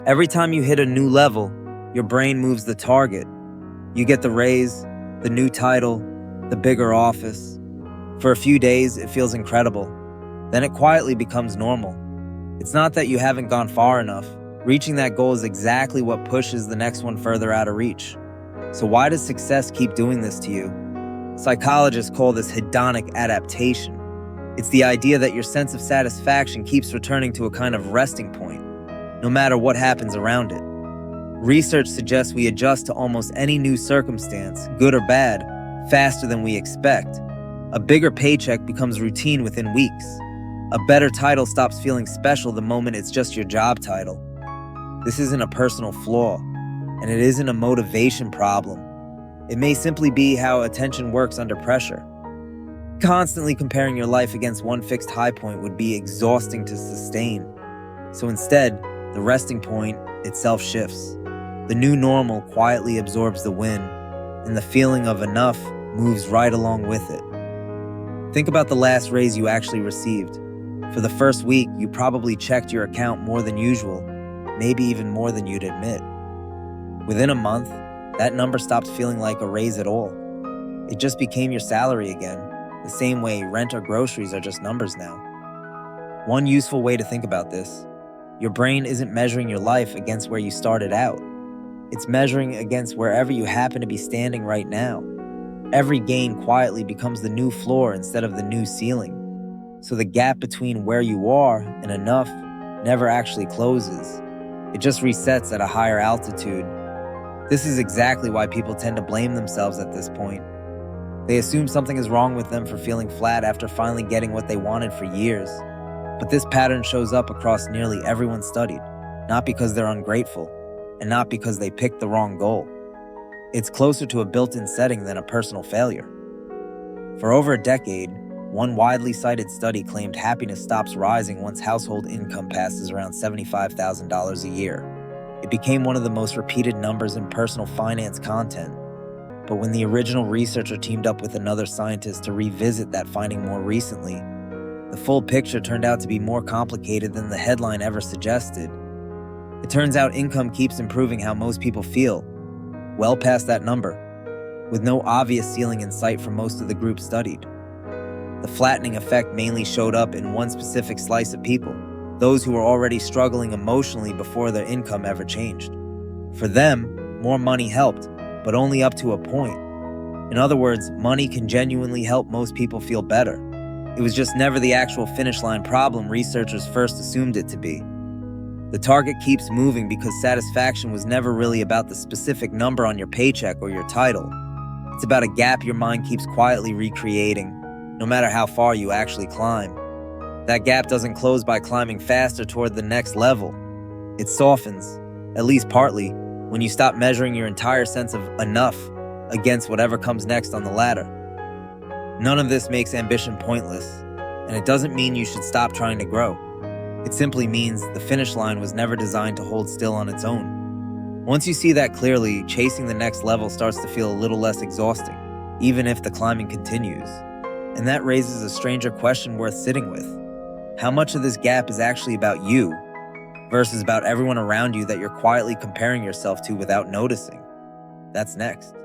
Every time you hit a new level, your brain moves the target. You get the raise, the new title, the bigger office. For a few days, it feels incredible. Then it quietly becomes normal. It's not that you haven't gone far enough. Reaching that goal is exactly what pushes the next one further out of reach. So why does success keep doing this to you? Psychologists call this hedonic adaptation. It's the idea that your sense of satisfaction keeps returning to a kind of resting point, no matter what happens around it. Research suggests we adjust to almost any new circumstance, good or bad, faster than we expect. A bigger paycheck becomes routine within weeks. A better title stops feeling special the moment it's just your job title. This isn't a personal flaw, and it isn't a motivation problem. It may simply be how attention works under pressure. Constantly comparing your life against one fixed high point would be exhausting to sustain. So instead, the resting point itself shifts. The new normal quietly absorbs the win, and the feeling of enough moves right along with it. Think about the last raise you actually received. For the first week, you probably checked your account more than usual, maybe even more than you'd admit. Within a month, that number stopped feeling like a raise at all. It just became your salary again, the same way rent or groceries are just numbers now. One useful way to think about this: your brain isn't measuring your life against where you started out. It's measuring against wherever you happen to be standing right now. Every gain quietly becomes the new floor instead of the new ceiling. So the gap between where you are and enough never actually closes. It just resets at a higher altitude. This is exactly why people tend to blame themselves at this point. They assume something is wrong with them for feeling flat after finally getting what they wanted for years. But this pattern shows up across nearly everyone studied, not because they're ungrateful, and not because they picked the wrong goal. It's closer to a built-in setting than a personal failure. For over a decade, one widely cited study claimed happiness stops rising once household income passes around $75,000 a year. It became one of the most repeated numbers in personal finance content. But when the original researcher teamed up with another scientist to revisit that finding more recently, the full picture turned out to be more complicated than the headline ever suggested. It turns out income keeps improving how most people feel, well past that number, with no obvious ceiling in sight for most of the group studied. The flattening effect mainly showed up in one specific slice of people, those who were already struggling emotionally before their income ever changed. For them, more money helped, but only up to a point. In other words, money can genuinely help most people feel better. It was just never the actual finish line problem researchers first assumed it to be. The target keeps moving because satisfaction was never really about the specific number on your paycheck or your title. It's about a gap your mind keeps quietly recreating, no matter how far you actually climb. That gap doesn't close by climbing faster toward the next level. It softens, at least partly, when you stop measuring your entire sense of enough against whatever comes next on the ladder. None of this makes ambition pointless, and it doesn't mean you should stop trying to grow. It simply means the finish line was never designed to hold still on its own. Once you see that clearly, chasing the next level starts to feel a little less exhausting, even if the climbing continues. And that raises a stranger question worth sitting with. How much of this gap is actually about you versus about everyone around you that you're quietly comparing yourself to without noticing? That's next.